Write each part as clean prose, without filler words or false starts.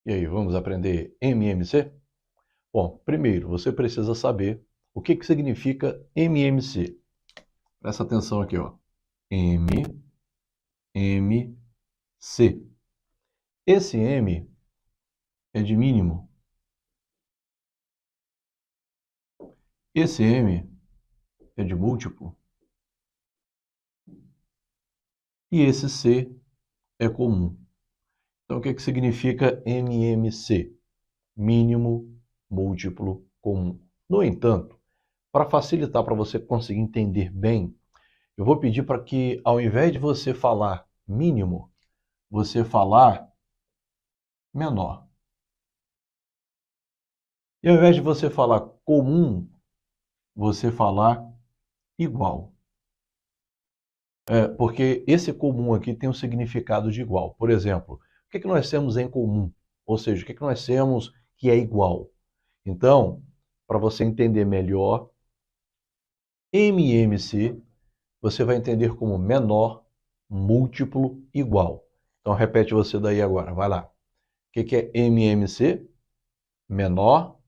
E aí, vamos aprender MMC? Bom, primeiro você precisa saber o que significa MMC. Presta atenção aqui, ó. MMC. Esse M é de mínimo. Esse M é de múltiplo. E esse C é comum. Então, o que significa MMC? Mínimo, múltiplo, comum. No entanto, para facilitar para você conseguir entender bem, eu vou pedir para que, ao invés de você falar mínimo, você falar menor. E ao invés de você falar comum, você falar igual. Porque esse comum aqui tem um significado de igual. Por exemplo, o que nós temos em comum? Ou seja, o que nós temos que é igual? Então, para você entender melhor, MMC você vai entender como menor, múltiplo, igual. Então, repete você daí agora, vai lá. O que é MMC? Menor,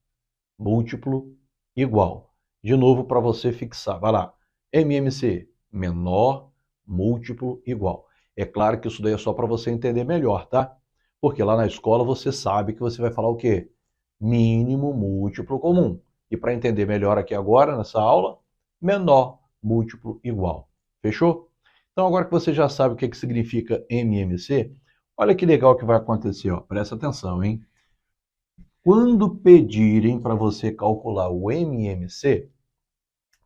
múltiplo, igual. De novo, para você fixar, vai lá. MMC, menor, múltiplo, igual. É claro que isso daí é só para você entender melhor, tá? Porque lá na escola você sabe que você vai falar o quê? Mínimo, múltiplo, comum. E para entender melhor aqui agora, nessa aula, menor, múltiplo, igual. Fechou? Então agora que você já sabe o que significa MMC, olha que legal que vai acontecer, ó. Presta atenção, hein? Quando pedirem para você calcular o MMC,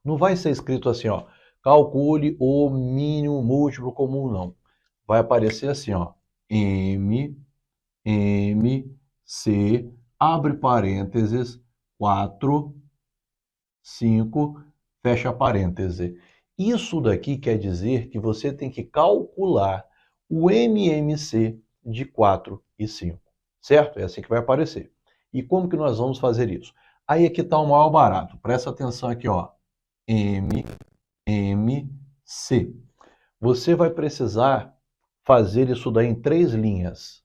não vai ser escrito assim, ó, calcule o mínimo múltiplo comum, não. Vai aparecer assim, ó, M, M, C, abre parênteses, 4, 5, fecha parêntese. Isso daqui quer dizer que você tem que calcular o MMC de 4 e 5, certo? É assim que vai aparecer. E como que nós vamos fazer isso? Aí aqui está o maior barato. Presta atenção aqui, ó. MMC. Você vai precisar fazer isso daí em 3 linhas.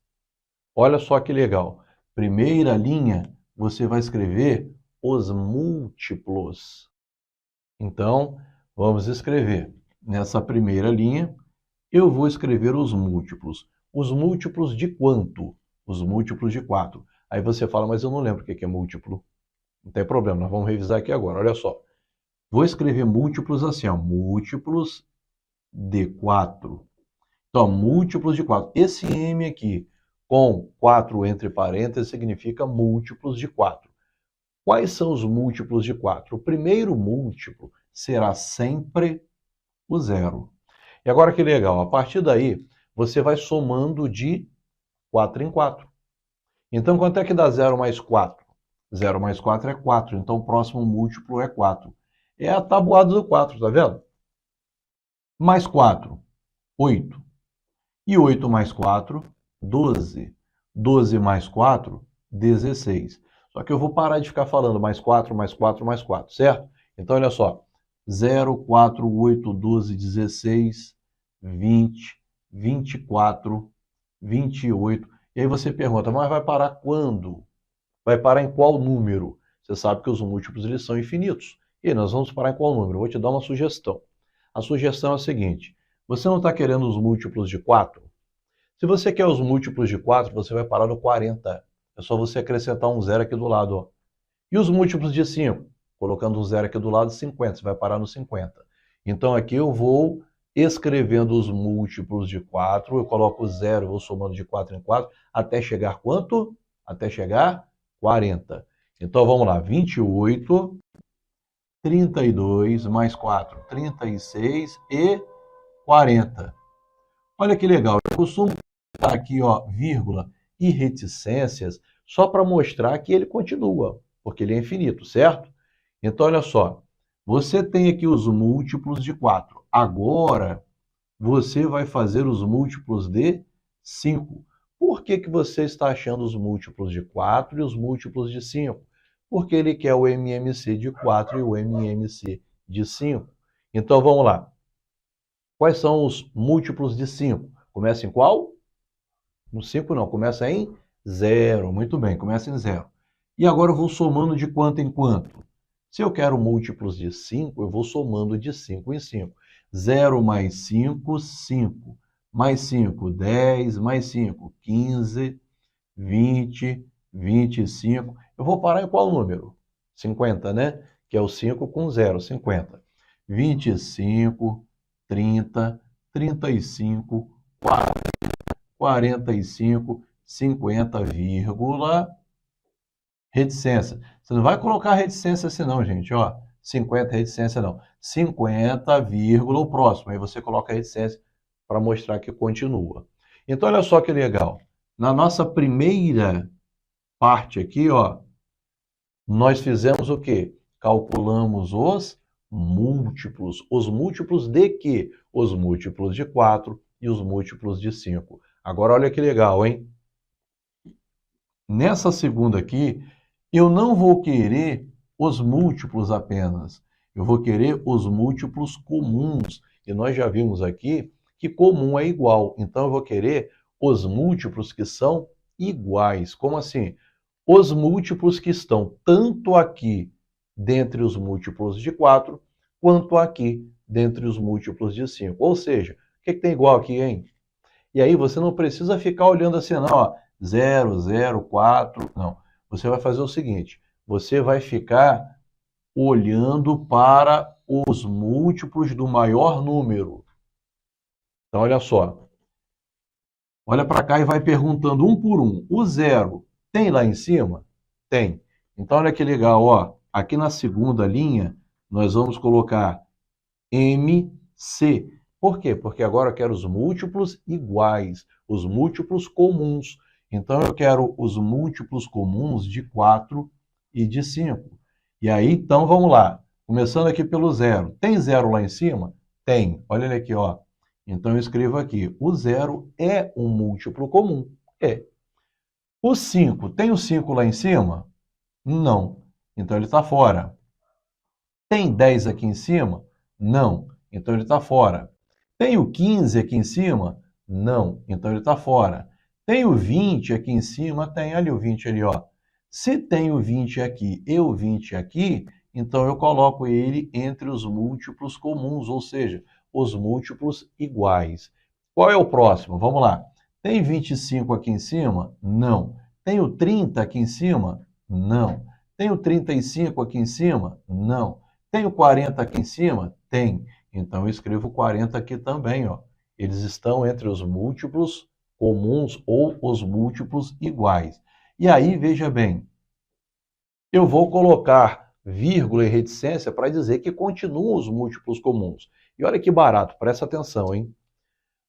Olha só que legal. Primeira linha, você vai escrever os múltiplos. Então, vamos escrever. Nessa primeira linha, eu vou escrever os múltiplos. Os múltiplos de quanto? Os múltiplos de 4. Aí você fala, mas eu não lembro o que é múltiplo. Não tem problema, nós vamos revisar aqui agora. Olha só. Vou escrever múltiplos assim, ó. Múltiplos de 4. Então, múltiplos de 4. Esse M aqui, com 4 entre parênteses, significa múltiplos de 4. Quais são os múltiplos de 4? O primeiro múltiplo será sempre o zero. E agora que legal, a partir daí, você vai somando de 4 em 4. Então, quanto é que dá 0 mais 4? 0 mais 4 é 4, então o próximo múltiplo é 4. É a tabuada do 4, tá vendo? Mais 4, 8. E 8 mais 4, 12. 12 mais 4, 16. Só que eu vou parar de ficar falando mais 4, mais 4, mais 4, certo? Então, olha só. 0, 4, 8, 12, 16, 20, 24, 28. E aí você pergunta, mas vai parar quando? Vai parar em qual número? Você sabe que os múltiplos eles são infinitos. E aí, nós vamos parar em qual número? Eu vou te dar uma sugestão. A sugestão é a seguinte. Você não está querendo os múltiplos de 4? Se você quer os múltiplos de 4, você vai parar no 40. É só você acrescentar um zero aqui do lado, ó. E os múltiplos de 5? Colocando um zero aqui do lado, 50. Você vai parar no 50. Então aqui eu vou escrevendo os múltiplos de 4. Eu coloco o zero, vou somando de 4 em 4, até chegar quanto? Até chegar 40. Então vamos lá. 28, 32 mais 4, 36 e 40. Olha que legal. Eu costumo aqui, ó, vírgula e reticências, só para mostrar que ele continua, porque ele é infinito, certo? Então, olha só, você tem aqui os múltiplos de 4. Agora, você vai fazer os múltiplos de 5. Por que você está achando os múltiplos de 4 e os múltiplos de 5? Porque ele quer o MMC de 4 e o MMC de 5. Então, vamos lá. Quais são os múltiplos de 5? Começa em qual? No 5 não, começa em 0. Muito bem, começa em 0. E agora eu vou somando de quanto em quanto? Se eu quero múltiplos de 5, eu vou somando de 5 em 5. 0 mais 5, 5. Mais 5, 10. Mais 5, 15, 20, 25. Eu vou parar em qual número? 50, né? Que é o 5 com 0, 50. 25, 30, 35, 40, 45, 50, vírgula, reticência. Você não vai colocar reticência assim não, gente, ó. 50 reticência não. 50, vírgula, o próximo. Aí você coloca a reticência para mostrar que continua. Então, olha só que legal. Na nossa primeira parte aqui, ó, nós fizemos o quê? Calculamos os múltiplos. Os múltiplos de quê? Os múltiplos de 4 e os múltiplos de 5. Agora, olha que legal, hein? Nessa segunda aqui, eu não vou querer os múltiplos apenas. Eu vou querer os múltiplos comuns. E nós já vimos aqui que comum é igual. Então, eu vou querer os múltiplos que são iguais. Como assim? Os múltiplos que estão tanto aqui dentre os múltiplos de 4, quanto aqui dentre os múltiplos de 5. Ou seja, o que tem igual aqui, hein? E aí você não precisa ficar olhando assim, não, ó, 0, 0, 4, não. Você vai fazer o seguinte, você vai ficar olhando para os múltiplos do maior número. Então, olha só. Olha para cá e vai perguntando um por um. O 0 tem lá em cima? Tem. Então, olha que legal, ó. Aqui na segunda linha, nós vamos colocar MC. Por quê? Porque agora eu quero os múltiplos iguais, os múltiplos comuns. Então, eu quero os múltiplos comuns de 4 e de 5. E aí, então, vamos lá. Começando aqui pelo 0. Tem 0 lá em cima? Tem. Olha ele aqui, ó. Então, eu escrevo aqui. O 0 é um múltiplo comum. É. O 5. Tem o 5 lá em cima? Não. Então, ele está fora. Tem 10 aqui em cima? Não. Então, ele está fora. Tem o 15 aqui em cima? Não. Então, ele está fora. Tem o 20 aqui em cima? Tem ali o 20 ali, ó. Se tem o 20 aqui e o 20 aqui, então eu coloco ele entre os múltiplos comuns, ou seja, os múltiplos iguais. Qual é o próximo? Vamos lá. Tem 25 aqui em cima? Não. Tem o 30 aqui em cima? Não. Tem o 35 aqui em cima? Não. Tem o 40 aqui em cima? Tem. Então eu escrevo 40 aqui também, ó. Eles estão entre os múltiplos comuns ou os múltiplos iguais. E aí, veja bem, eu vou colocar vírgula e reticência para dizer que continuam os múltiplos comuns. E olha que barato, presta atenção, hein?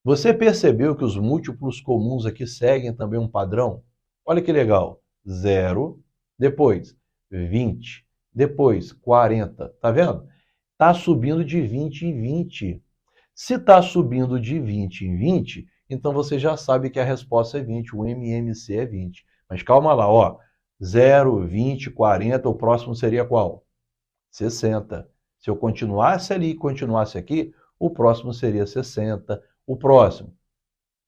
Você percebeu que os múltiplos comuns aqui seguem também um padrão? Olha que legal. 0, depois 20, depois 40. Tá vendo? Está subindo de 20 em 20. Se está subindo de 20 em 20, então você já sabe que a resposta é 20, o MMC é 20. Mas calma lá, ó. 0, 20, 40, o próximo seria qual? 60. Se eu continuasse ali e continuasse aqui, o próximo seria 60. O próximo,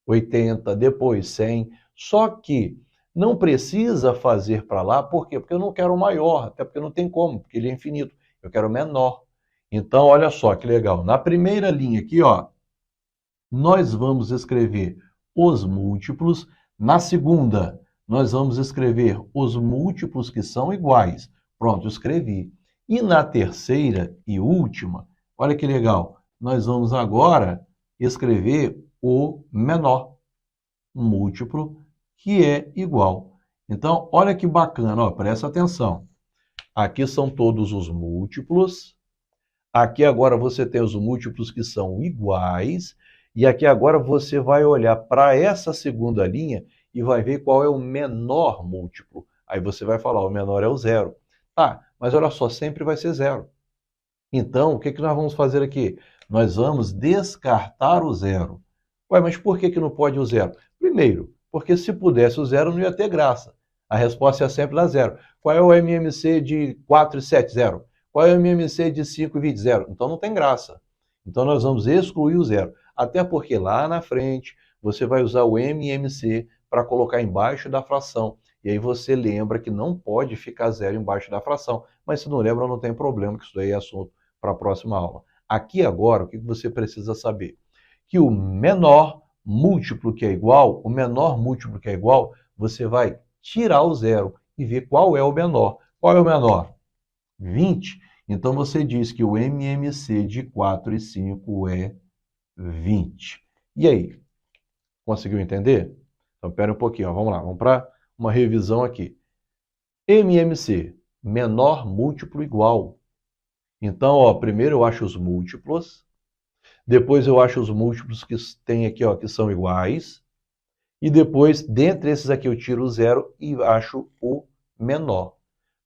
80, depois 100. Só que não precisa fazer para lá, por quê? Porque eu não quero o maior, até porque não tem como, porque ele é infinito. Eu quero o menor. Então, olha só que legal. Na primeira linha aqui, ó, nós vamos escrever os múltiplos. Na segunda, nós vamos escrever os múltiplos que são iguais. Pronto, escrevi. E na terceira e última, olha que legal, nós vamos agora escrever o menor múltiplo que é igual. Então, olha que bacana, ó, presta atenção. Aqui são todos os múltiplos. Aqui agora você tem os múltiplos que são iguais. E aqui agora você vai olhar para essa segunda linha e vai ver qual é o menor múltiplo. Aí você vai falar, o menor é o 0. Tá, mas olha só, sempre vai ser 0. Então, o que nós vamos fazer aqui? Nós vamos descartar o 0. Ué, mas por que não pode o 0? Primeiro, porque se pudesse o 0 não ia ter graça. A resposta é sempre dar 0. Qual é o MMC de 4 e 7? 0. Qual é o MMC de 5 e 20? 0. Então não tem graça. Então nós vamos excluir o 0. Até porque lá na frente você vai usar o MMC para colocar embaixo da fração. E aí você lembra que não pode ficar zero embaixo da fração. Mas se não lembra, não tem problema, que isso daí é assunto para a próxima aula. Aqui agora, o que você precisa saber? Que o menor múltiplo que é igual, você vai tirar o zero e ver qual é o menor. Qual é o menor? 20. Então você diz que o MMC de 4 e 5 é 20. E aí? Conseguiu entender? Então, espera um pouquinho, ó. Vamos lá, vamos para uma revisão aqui. MMC, menor múltiplo igual. Então, ó, primeiro eu acho os múltiplos, depois eu acho os múltiplos que tem aqui, ó, que são iguais, e depois, dentre esses aqui, eu tiro o zero e acho o menor.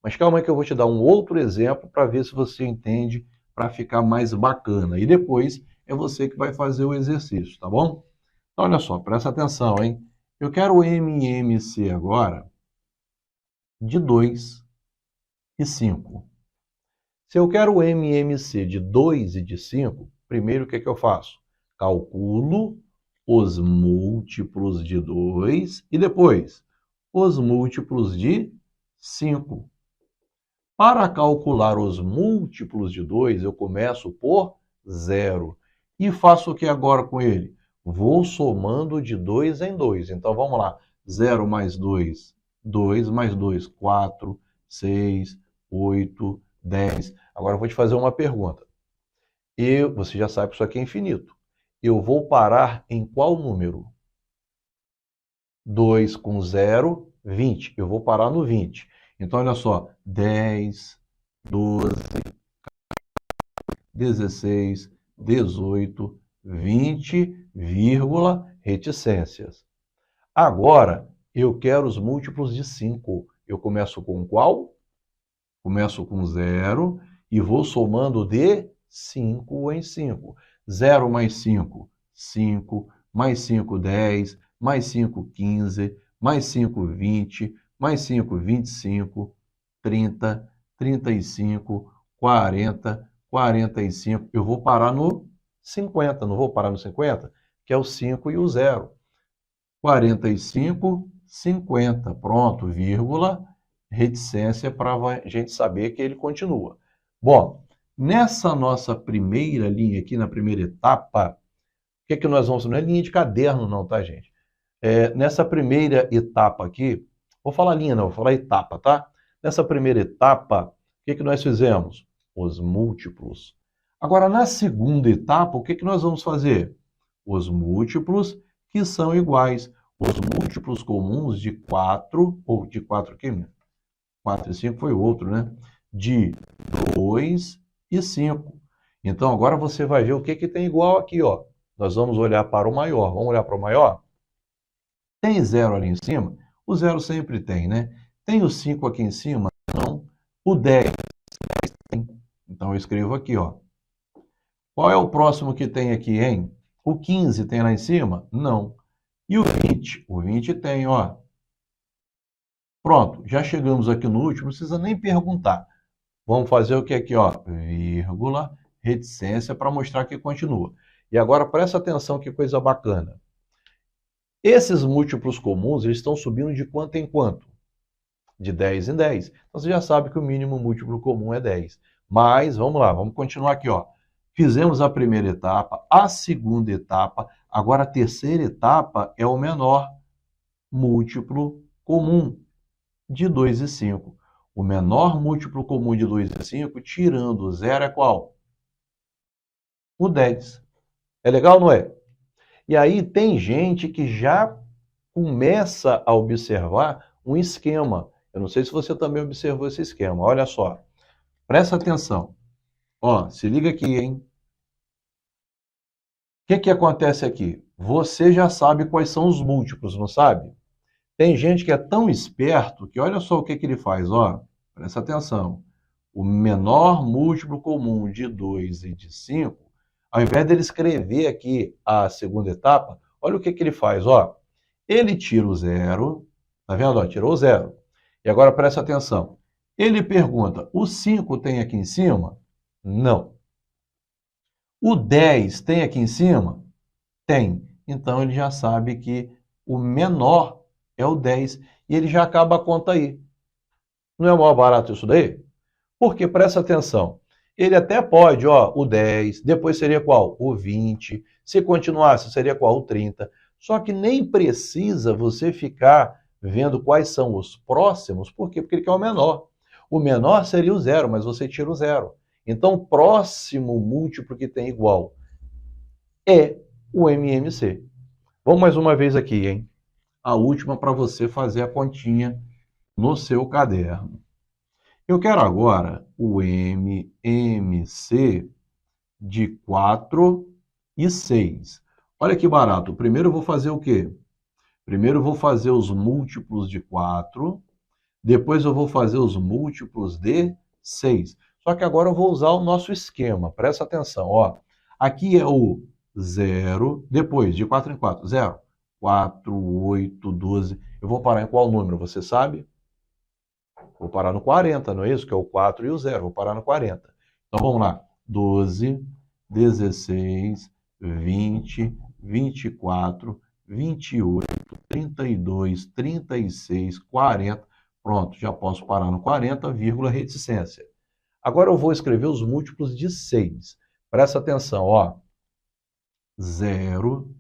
Mas calma aí que eu vou te dar um outro exemplo para ver se você entende, para ficar mais bacana. E depois é você que vai fazer o exercício, tá bom? Então, olha só, presta atenção, hein? Eu quero o MMC agora de 2 e 5. Se eu quero o MMC de 2 e de 5, primeiro o que eu faço? Calculo os múltiplos de 2 e depois os múltiplos de 5. Para calcular os múltiplos de 2, eu começo por 0. E faço o que agora com ele? Vou somando de 2 em 2. Então, vamos lá. 0 mais 2, 2 mais 2, 4, 6, 8, 10. Agora eu vou te fazer uma pergunta. Você já sabe que isso aqui é infinito. Eu vou parar em qual número? 2 com 0, 20. Eu vou parar no 20. Então, olha só. 10, 12, 16, 18, 20, vírgula, reticências. Agora, eu quero os múltiplos de 5. Eu começo com qual? Começo com 0 e vou somando de 5 em 5. 0 mais 5, 5. Mais 5, 10. Mais 5, 15. Mais 5, 20. Mais 5, 25. 30, 35, 40, 45. Eu vou parar no 50, não vou parar no 50? Que é o 5 e o 0. 45, 50. Pronto, vírgula, reticência para a gente saber que ele continua. Bom, nessa nossa primeira linha aqui, na primeira etapa, o que nós vamos fazer? Não é linha de caderno não, tá, gente? Nessa primeira etapa aqui, vou falar linha não, vou falar etapa, tá? Nessa primeira etapa, o que nós fizemos? Os múltiplos. Agora, na segunda etapa, o que nós vamos fazer? Os múltiplos que são iguais. Os múltiplos comuns de 4, ou de 4 aqui, 4 e 5 foi outro, né? De 2 e 5. Então, agora você vai ver o que tem igual aqui, ó. Nós vamos olhar para o maior. Vamos olhar para o maior? Tem 0 ali em cima? O 0 sempre tem, né? Tem o 5 aqui em cima? Não. O 10 tem. Então, eu escrevo aqui, ó. Qual é o próximo que tem aqui, hein? O 15 tem lá em cima? Não. E o 20? O 20 tem, ó. Pronto, já chegamos aqui no último, não precisa nem perguntar. Vamos fazer o que aqui, ó? Vírgula, reticência, para mostrar que continua. E agora presta atenção, que coisa bacana. Esses múltiplos comuns, eles estão subindo de quanto em quanto? De 10 em 10. Então você já sabe que o mínimo múltiplo comum é 10. Mas, vamos lá, vamos continuar aqui, ó. Fizemos a primeira etapa, a segunda etapa, agora a terceira etapa é o menor múltiplo comum de 2 e 5. O menor múltiplo comum de 2 e 5, tirando o zero, é qual? O 10. É legal, não é? E aí tem gente que já começa a observar um esquema. Eu não sei se você também observou esse esquema. Olha só. Presta atenção. Ó, se liga aqui, hein? O que acontece aqui? Você já sabe quais são os múltiplos, não sabe? Tem gente que é tão esperto que olha só o que ele faz, ó. Presta atenção. O menor múltiplo comum de 2 e de 5, ao invés dele escrever aqui a segunda etapa, olha o que ele faz, ó. Ele tira o zero, tá vendo? Ó, tirou o zero. E agora presta atenção. Ele pergunta, o 5 tem aqui em cima? Não. O 10 tem aqui em cima? Tem. Então ele já sabe que o menor é o 10, e ele já acaba a conta aí. Não é o maior barato isso daí? Porque, presta atenção, ele até pode, ó, o 10, depois seria qual? O 20, se continuasse seria qual? O 30. Só que nem precisa você ficar vendo quais são os próximos, por quê? Porque ele quer o menor. O menor seria o 0, mas você tira o 0. Então, o próximo múltiplo que tem igual é o MMC. Vamos mais uma vez aqui, hein? A última para você fazer a continha no seu caderno. Eu quero agora o MMC de 4 e 6. Olha que barato. Primeiro eu vou fazer o quê? Primeiro eu vou fazer os múltiplos de 4, depois eu vou fazer os múltiplos de 6. Só que agora eu vou usar o nosso esquema. Presta atenção, ó. Aqui é o 0, depois de 4 em 4, 0, 4, 8, 12. Eu vou parar em qual número, você sabe? Vou parar no 40, não é isso? Que é o 4 e o 0. Vou parar no 40. Então vamos lá. 12, 16, 20, 24, 28, 32, 36, 40. Pronto, já posso parar no 40, vírgula reticência. Agora eu vou escrever os múltiplos de 6. Presta atenção, ó. 0,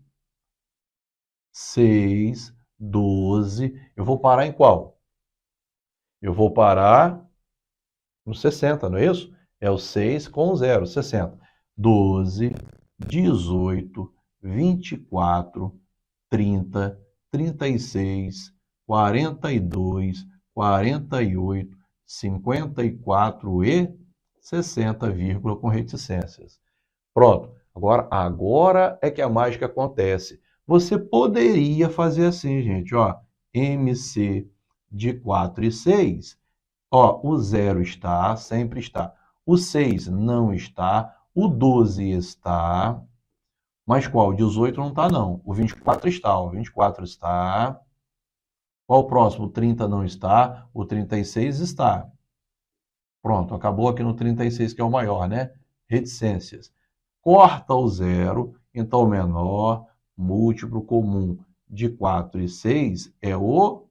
6, 12. Eu vou parar em qual? Eu vou parar no 60, não é isso? É o 6 com o 0, 60. 12, 18, 24, 30, 36, 42, 48, 54 e 60, vírgula com reticências. Pronto. Agora é que a mágica acontece. Você poderia fazer assim, gente, ó. MC de 4 e 6. Ó, o 0 está, sempre está. O 6 não está. O 12 está. Mas qual? O 18 não está, não. O 24 está. O 24 está. Qual o próximo? O 30 não está. O 36 está. Pronto, acabou aqui no 36, que é o maior, né? Reticências. Corta o 0, então o menor múltiplo comum de 4 e 6 é o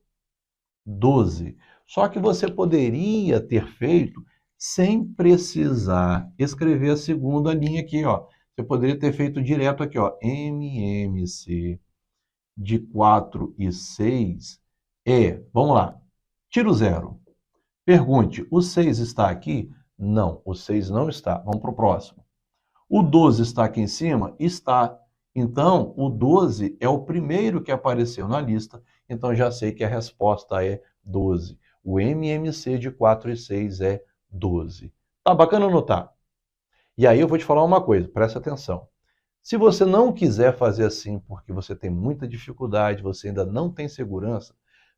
12. Só que você poderia ter feito sem precisar escrever a segunda linha aqui, ó. Você poderia ter feito direto aqui, ó. MMC de 4 e 6 é, vamos lá, tira o 0. Pergunte, o 6 está aqui? Não, o 6 não está. Vamos para o próximo. O 12 está aqui em cima? Está. Então, o 12 é o primeiro que apareceu na lista, então já sei que a resposta é 12. O MMC de 4 e 6 é 12. Tá bacana anotar? E aí eu vou te falar uma coisa, presta atenção. Se você não quiser fazer assim porque você tem muita dificuldade, você ainda não tem segurança,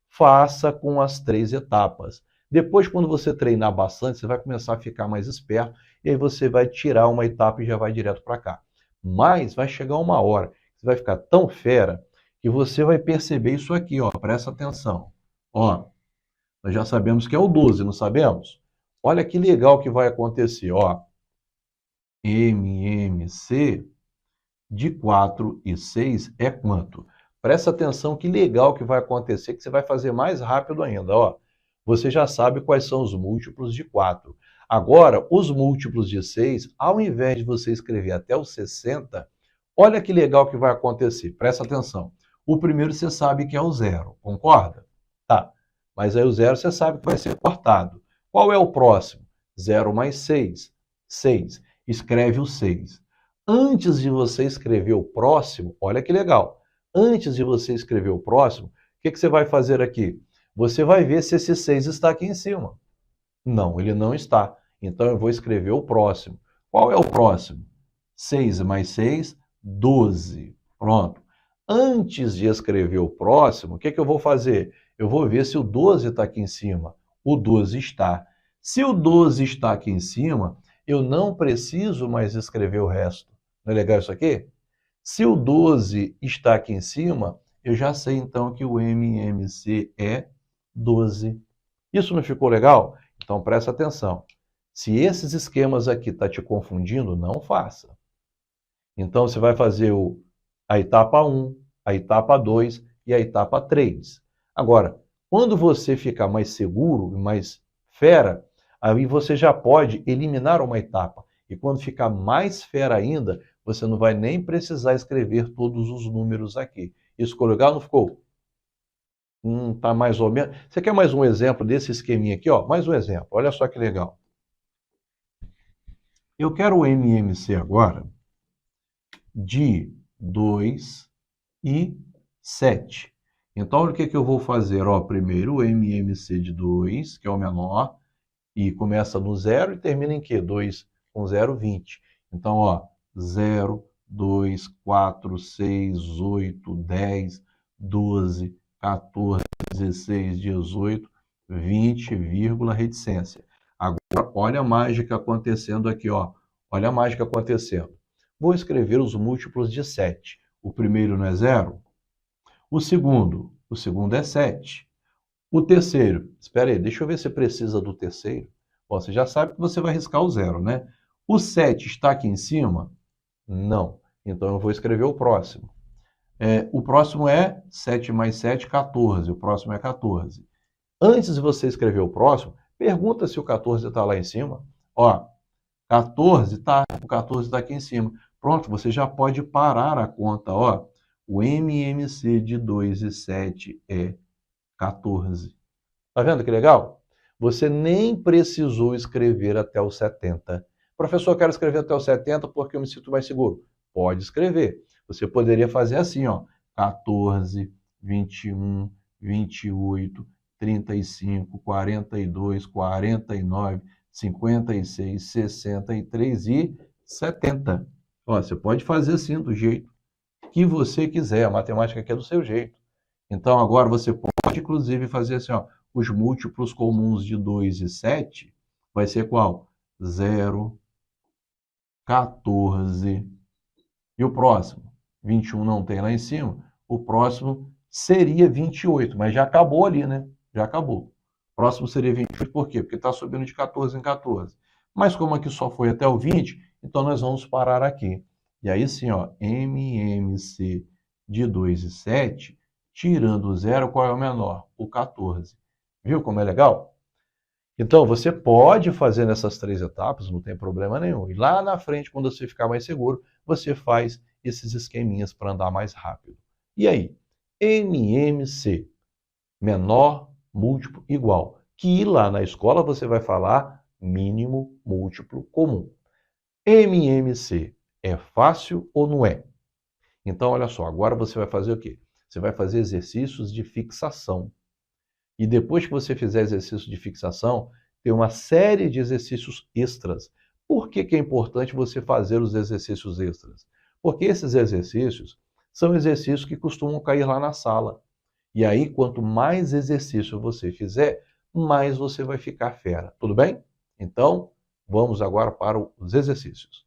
faça com as 3 etapas. Depois, quando você treinar bastante, você vai começar a ficar mais esperto e aí você vai tirar uma etapa e já vai direto para cá. Mas vai chegar uma hora, você vai ficar tão fera que você vai perceber isso aqui, ó. Presta atenção. Ó, nós já sabemos que é o 12, não sabemos? Olha que legal que vai acontecer, ó. MMC de 4 e 6 é quanto? Presta atenção que legal que vai acontecer, que você vai fazer mais rápido ainda, ó. Você já sabe quais são os múltiplos de 4. Agora, os múltiplos de 6, ao invés de você escrever até os 60, olha que legal que vai acontecer. Presta atenção. O primeiro você sabe que é o 0, concorda? Tá. Mas aí o 0 você sabe que vai ser cortado. Qual é o próximo? 0 mais 6. 6. Escreve o 6. Antes de você escrever o próximo, olha que legal. Antes de você escrever o próximo, o que você vai fazer aqui? Você vai ver se esse 6 está aqui em cima. Não, ele não está. Então eu vou escrever o próximo. Qual é o próximo? 6 mais 6, 12. Pronto. Antes de escrever o próximo, o que eu vou fazer? Eu vou ver se o 12 está aqui em cima. O 12 está. Se o 12 está aqui em cima, eu não preciso mais escrever o resto. Não é legal isso aqui? Se o 12 está aqui em cima, eu já sei então que o MMC é 12. Isso não ficou legal? Então presta atenção. Se esses esquemas aqui estão te confundindo, não faça. Então você vai fazer a etapa 1, a etapa 2 e a etapa 3. Agora, quando você ficar mais seguro e mais fera, aí você já pode eliminar uma etapa. E quando ficar mais fera ainda, você não vai nem precisar escrever todos os números aqui. Isso ficou legal ou não ficou? Tá mais ou menos. Você quer mais um exemplo desse esqueminha aqui? Ó? Mais um exemplo. Olha só que legal. Eu quero o MMC agora de 2 e 7. Então, olha o que eu vou fazer. Ó, primeiro o MMC de 2, que é o menor, e começa no 0 e termina em quê? 2 com 0, 20. Então, ó, 0, 2, 4, 6, 8, 10, 12, 14, 16, 18, 20, vírgula, reticência. Agora, olha a mágica acontecendo aqui, ó. Olha a mágica acontecendo. Vou escrever os múltiplos de 7. O primeiro não é 0? O segundo é 7. O terceiro, espera aí, deixa eu ver se precisa do terceiro. Bom, você já sabe que você vai riscar o 0, né? O 7 está aqui em cima? Não. Então eu vou escrever o próximo. O próximo é 7 mais 7, 14. O próximo é 14. Antes de você escrever o próximo, pergunta se o 14 está lá em cima. Ó, 14 tá, o 14 está aqui em cima. Pronto, você já pode parar a conta. Ó, o MMC de 2 e 7 é 14. Tá vendo que legal? Você nem precisou escrever até o 70. Professor, eu quero escrever até o 70 porque eu me sinto mais seguro. Pode escrever. Você poderia fazer assim, ó, 14, 21, 28, 35, 42, 49, 56, 63 e 70. Ó, você pode fazer assim, do jeito que você quiser. A matemática aqui é do seu jeito. Então, agora você pode, inclusive, fazer assim, ó, os múltiplos comuns de 2 e 7 vai ser qual? 0, 14. E o próximo? 21 não tem lá em cima. O próximo seria 28, mas já acabou ali, né? Já acabou. O próximo seria 28, por quê? Porque está subindo de 14 em 14. Mas como aqui só foi até o 20, então nós vamos parar aqui. E aí sim, ó, MMC de 2 e 7, tirando o 0, qual é o menor? O 14. Viu como é legal? Então, você pode fazer nessas 3 etapas, não tem problema nenhum. E lá na frente, quando você ficar mais seguro, você faz esses esqueminhas para andar mais rápido. E aí? MMC, menor, múltiplo, igual. Que lá na escola você vai falar mínimo, múltiplo, comum. MMC é fácil ou não é? Então, olha só, agora você vai fazer o quê? Você vai fazer exercícios de fixação. E depois que você fizer exercício de fixação, tem uma série de exercícios extras. Por que é importante você fazer os exercícios extras? Porque esses exercícios são exercícios que costumam cair lá na sala. E aí, quanto mais exercício você fizer, mais você vai ficar fera. Tudo bem? Então, vamos agora para os exercícios.